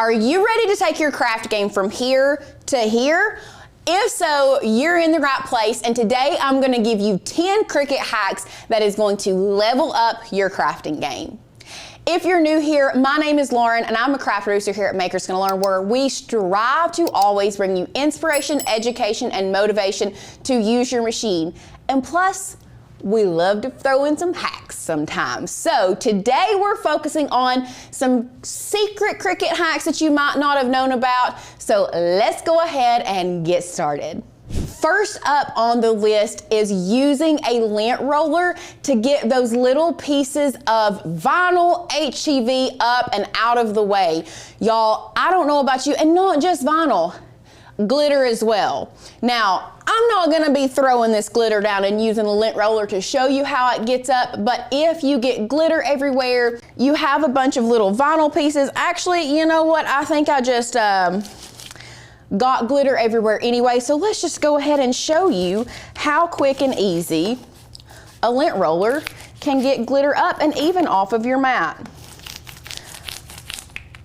Are you ready to take your craft game from here to here? If so, you're in the right place, and today I'm going to give you 10 Cricut hacks that is going to level up your crafting game. If you're new here, my name is Lauren and I'm a craft producer here at Makers Gonna Learn, where we strive to always bring you inspiration, education, and motivation to use your machine. And plus, we love to throw in some hacks sometimes. So today we're focusing on some secret Cricut hacks that you might not have known about. So let's go ahead and get started. First up on the list is using a lint roller to get those little pieces of vinyl HTV up and out of the way. Y'all, I don't know about you, and not just vinyl, glitter as well. Now, I'm not gonna be throwing this glitter down and using a lint roller to show you how it gets up, but if you get glitter everywhere, you have a bunch of little vinyl pieces. Actually, you know what? I think I just got glitter everywhere anyway, so let's just go ahead and show you how quick and easy a lint roller can get glitter up and even off of your mat.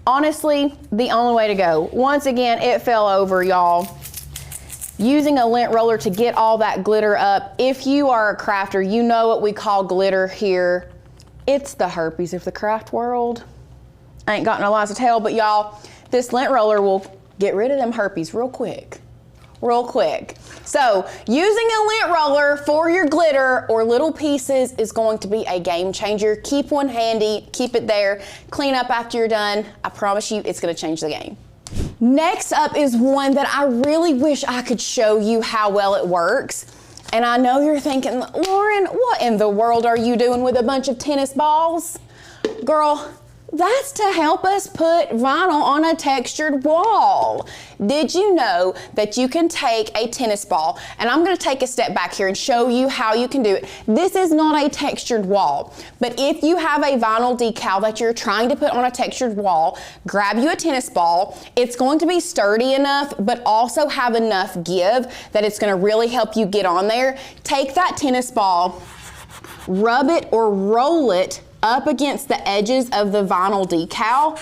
Honestly, the only way to go. Once again, it fell over, y'all. Using a lint roller to get all that glitter up. If you are a crafter, you know what we call glitter here. It's the herpes of the craft world. I ain't got no lies to tell, but y'all, this lint roller will get rid of them herpes real quick. So using a lint roller for your glitter or little pieces is going to be a game changer. Keep one handy, keep it there, clean up after you're done. I promise you it's gonna change the game. Next up is one that I really wish I could show you how well it works. And I know you're thinking, Lauren, what in the world are you doing with a bunch of tennis balls? Girl, that's to help us put vinyl on a textured wall. Did you know that you can take a tennis ball, and I'm gonna take a step back here and show you how you can do it. This is not a textured wall, but if you have a vinyl decal that you're trying to put on a textured wall, grab you a tennis ball. It's going to be sturdy enough, but also have enough give that it's gonna really help you get on there. Take that tennis ball, rub it or roll it up against the edges of the vinyl decal,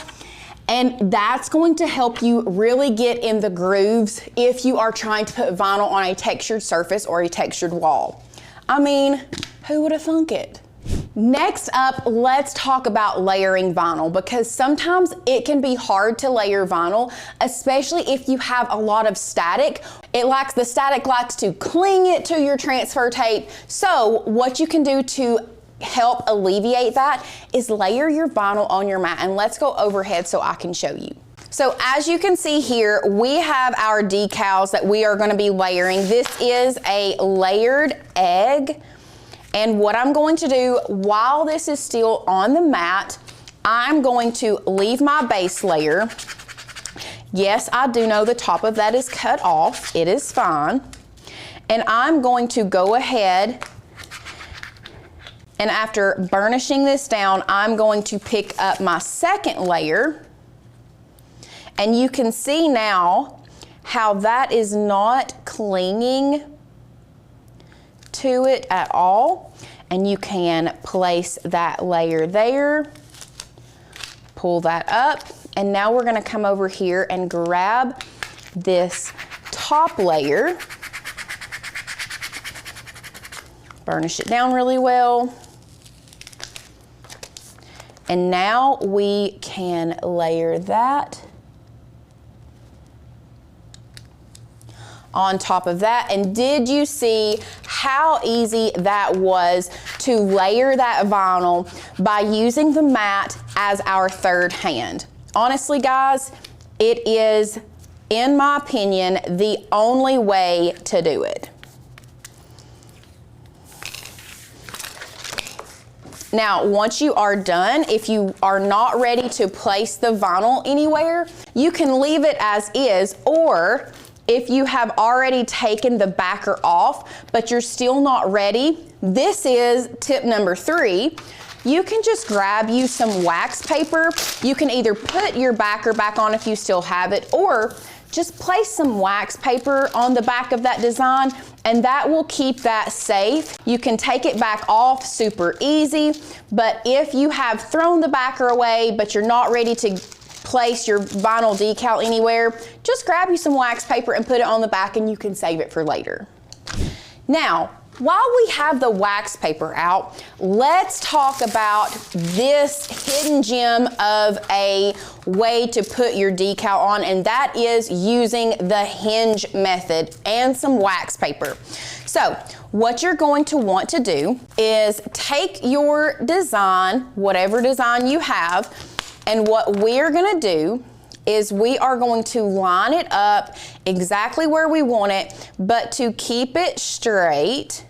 and that's going to help you really get in the grooves if you are trying to put vinyl on a textured surface or a textured wall. I mean, who would have thunk it? Next up, let's talk about layering vinyl, because sometimes it can be hard to layer vinyl, especially if you have a lot of static. The static likes to cling it to your transfer tape. So what you can do to help alleviate that is layer your vinyl on your mat, and let's go overhead so I can show you. So as you can see here, we have our decals that we are going to be layering. This is a layered egg, and what I'm going to do while this is still on the mat, I'm going to leave my base layer. Yes, I do know the top of that is cut off. It is fine. And I'm going to go ahead, and after burnishing this down, I'm going to pick up my second layer. And you can see now how that is not clinging to it at all. And you can place that layer there, pull that up, and now we're gonna come over here and grab this top layer, burnish it down really well. And now we can layer that on top of that. And did you see how easy that was to layer that vinyl by using the mat as our third hand? Honestly, guys, it is, in my opinion, the only way to do it. Now, once you are done, if you are not ready to place the vinyl anywhere, you can leave it as is, or if you have already taken the backer off, but you're still not ready, this is tip number 3. You can just grab you some wax paper. You can either put your backer back on if you still have it, or just place some wax paper on the back of that design, and that will keep that safe. You can take it back off super easy, but if you have thrown the backer away, but you're not ready to place your vinyl decal anywhere, just grab you some wax paper and put it on the back and you can save it for later. Now, while we have the wax paper out, let's talk about this hidden gem of a way to put your decal on, and that is using the hinge method and some wax paper. So what you're going to want to do is take your design, whatever design you have, and what we're gonna do is we are going to line it up exactly where we want it, but to keep it straight,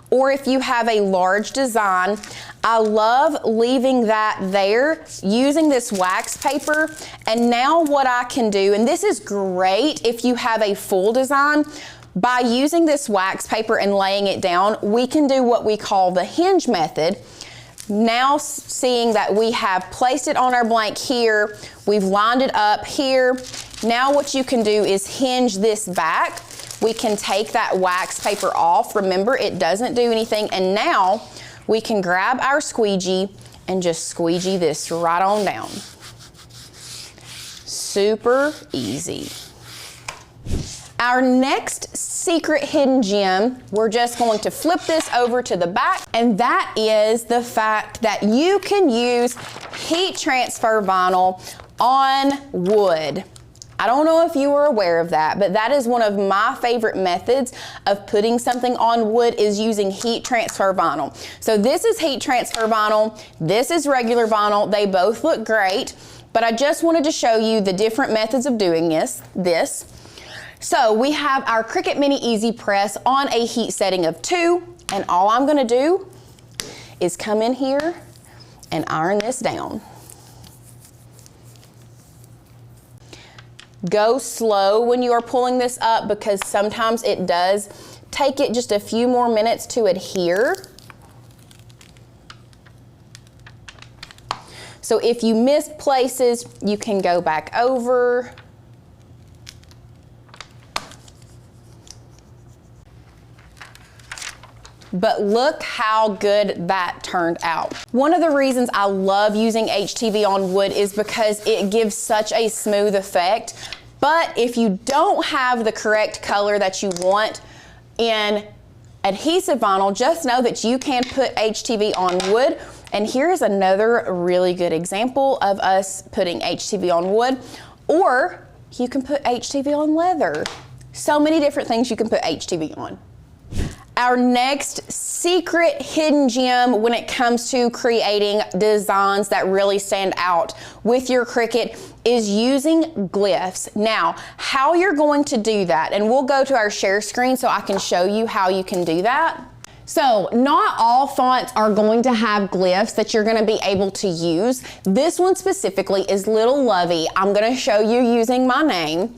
or if you have a large design, I love leaving that there using this wax paper. And now what I can do, and this is great if you have a full design, by using this wax paper and laying it down, we can do what we call the hinge method. Now seeing that we have placed it on our blank here, we've lined it up here. Now what you can do is hinge this back. We can take that wax paper off. Remember, it doesn't do anything. And now we can grab our squeegee and just squeegee this right on down. Super easy. Our next secret hidden gem, we're just going to flip this over to the back, and that is the fact that you can use heat transfer vinyl on wood. I don't know if you were aware of that, but that is one of my favorite methods of putting something on wood, is using heat transfer vinyl. So this is heat transfer vinyl, this is regular vinyl. They both look great, but I just wanted to show you the different methods of doing this. So we have our Cricut Mini Easy Press on a heat setting of 2, and all I'm gonna do is come in here and iron this down. Go slow when you are pulling this up, because sometimes it does take it just a few more minutes to adhere. So if you miss places, you can go back over. But look how good that turned out. One of the reasons I love using HTV on wood is because it gives such a smooth effect. But if you don't have the correct color that you want in adhesive vinyl, just know that you can put HTV on wood. And here's another really good example of us putting HTV on wood, or you can put HTV on leather. So many different things you can put HTV on. Our next secret hidden gem when it comes to creating designs that really stand out with your Cricut is using glyphs. Now, how you're going to do that, and we'll go to our share screen so I can show you how you can do that. So not all fonts are going to have glyphs that you're going to be able to use. This one specifically is Little Lovey. I'm going to show you using my name.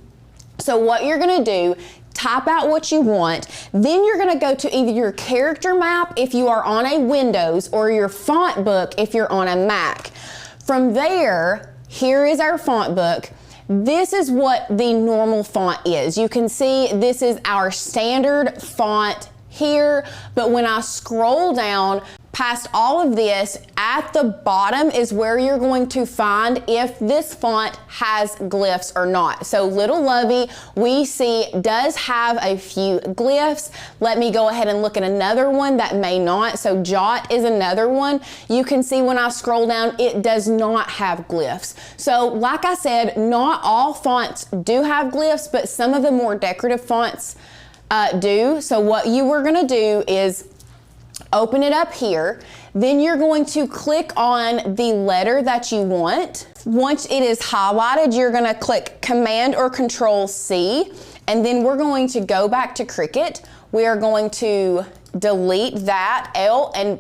So what you're going to do, type out what you want, then you're going to go to either your character map if you are on a Windows, or your font book if you're on a Mac. From there, here is our font book. This is what the normal font is. You can see this is our standard font here, but when I scroll down past all of this, at the bottom is where you're going to find if this font has glyphs or not. So Little Lovey, we see, does have a few glyphs. Let me go ahead and look at another one that may not. So Jot is another one. You can see when I scroll down, it does not have glyphs. So like I said, not all fonts do have glyphs, but some of the more decorative fonts do. So what you were gonna do is open it up here, then you're going to click on the letter that you want. Once it is highlighted, you're going to click Command or Control C, and then we're going to go back to Cricut. We are going to delete that L and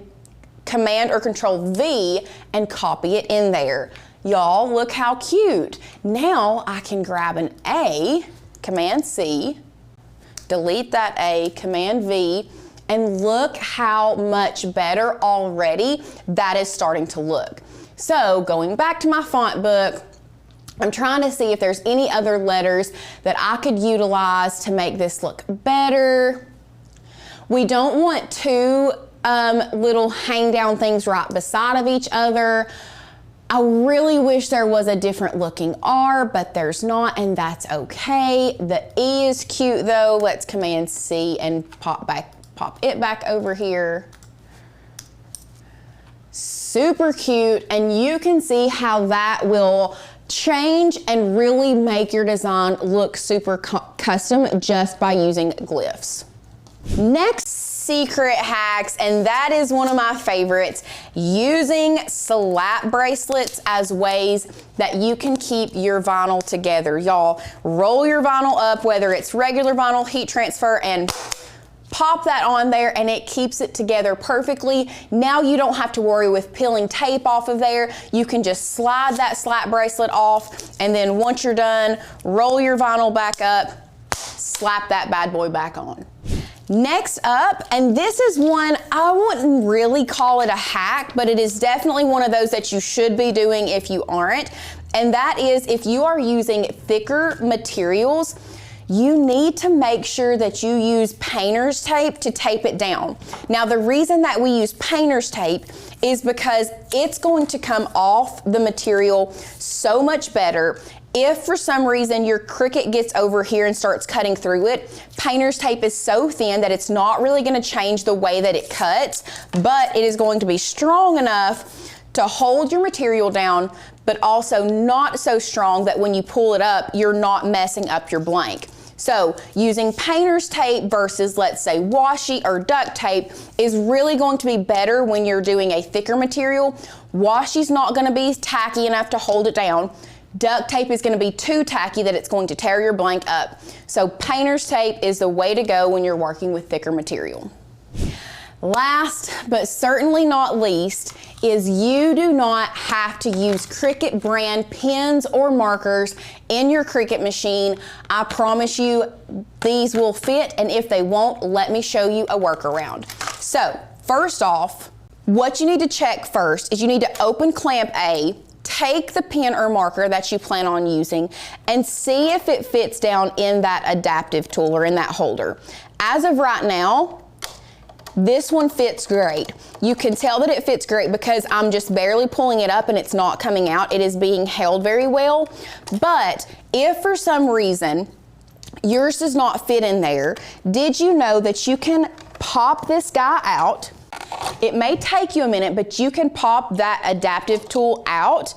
Command or Control V and copy it in there. Y'all, look how cute. Now I can grab an A, Command C, delete that A, Command V, and look how much better already that is starting to look. So going back to my font book, I'm trying to see if there's any other letters that I could utilize to make this look better. We don't want two little hang down things right beside of each other. I really wish there was a different looking R, but there's not, and that's okay. The E is cute though. Let's Command C and pop it back over here. Super cute, and you can see how that will change and really make your design look super custom just by using glyphs. Next secret hacks, and that is one of my favorites, using slap bracelets as ways that you can keep your vinyl together. Y'all, roll your vinyl up, whether it's regular vinyl, heat transfer, and pop that on there, and it keeps it together perfectly. Now you don't have to worry with peeling tape off of there. You can just slide that slap bracelet off, and then once you're done, roll your vinyl back up, slap that bad boy back on. Next up, and this is one, I wouldn't really call it a hack, but it is definitely one of those that you should be doing if you aren't, and that is if you are using thicker materials, you need to make sure that you use painter's tape to tape it down. Now, the reason that we use painter's tape is because it's going to come off the material so much better. If for some reason your Cricut gets over here and starts cutting through it, painter's tape is so thin that it's not really going to change the way that it cuts, but it is going to be strong enough to hold your material down, but also not so strong that when you pull it up, you're not messing up your blank. So using painter's tape versus, let's say, washi or duct tape is really going to be better when you're doing a thicker material. Washi's not going to be tacky enough to hold it down. Duct tape is going to be too tacky that it's going to tear your blank up. So painter's tape is the way to go when you're working with thicker material. Last, but certainly not least, is you do not have to use Cricut brand pens or markers in your Cricut machine. I promise you these will fit, and if they won't, let me show you a workaround. So first off, what you need to check first is you need to open clamp A, take the pen or marker that you plan on using, and see if it fits down in that adaptive tool or in that holder. As of right now, this one fits great. You can tell that it fits great because I'm just barely pulling it up and it's not coming out. It is being held very well. But if for some reason yours does not fit in there, did you know that you can pop this guy out? It may take you a minute, but you can pop that adaptive tool out.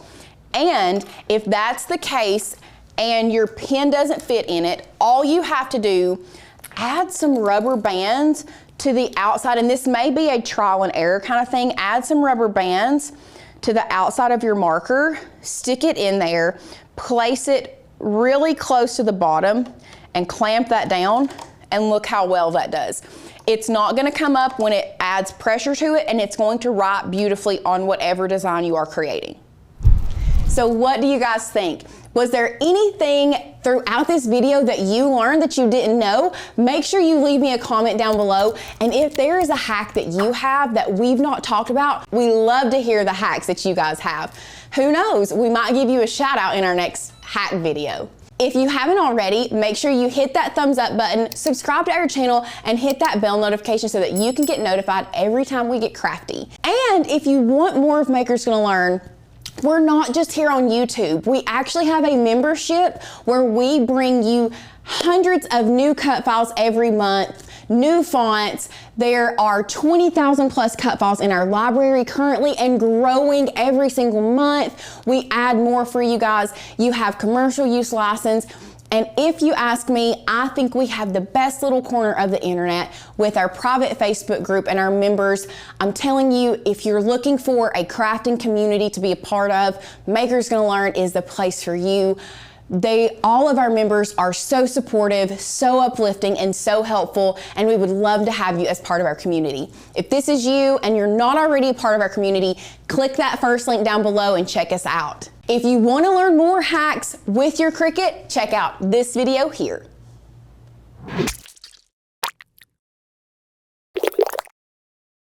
And if that's the case and your pen doesn't fit in it, all you have to do, add some rubber bands to the outside, and this may be a trial and error kind of thing. Add some rubber bands to the outside of your marker, stick it in there, place it really close to the bottom, and clamp that down, and look how well that does. It's not going to come up when it adds pressure to it, and it's going to write beautifully on whatever design you are creating. So what do you guys think? Was there anything throughout this video that you learned that you didn't know? Make sure you leave me a comment down below. And if there is a hack that you have that we've not talked about, we love to hear the hacks that you guys have. Who knows? We might give you a shout out in our next hack video. If you haven't already, make sure you hit that thumbs up button, subscribe to our channel, and hit that bell notification so that you can get notified every time we get crafty. And if you want more of Maker's Gonna Learn, we're not just here on YouTube. We actually have a membership where we bring you hundreds of new cut files every month, new fonts. There are 20,000 plus cut files in our library currently and growing every single month. We add more for you guys. You have commercial use license. And if you ask me, I think we have the best little corner of the internet with our private Facebook group and our members. I'm telling you, if you're looking for a crafting community to be a part of, Maker's Gonna Learn is the place for you. All of our members are so supportive, so uplifting, and so helpful, and we would love to have you as part of our community. If this is you and you're not already a part of our community, click that first link down below and check us out. If you want to learn more hacks with your Cricut, check out this video here.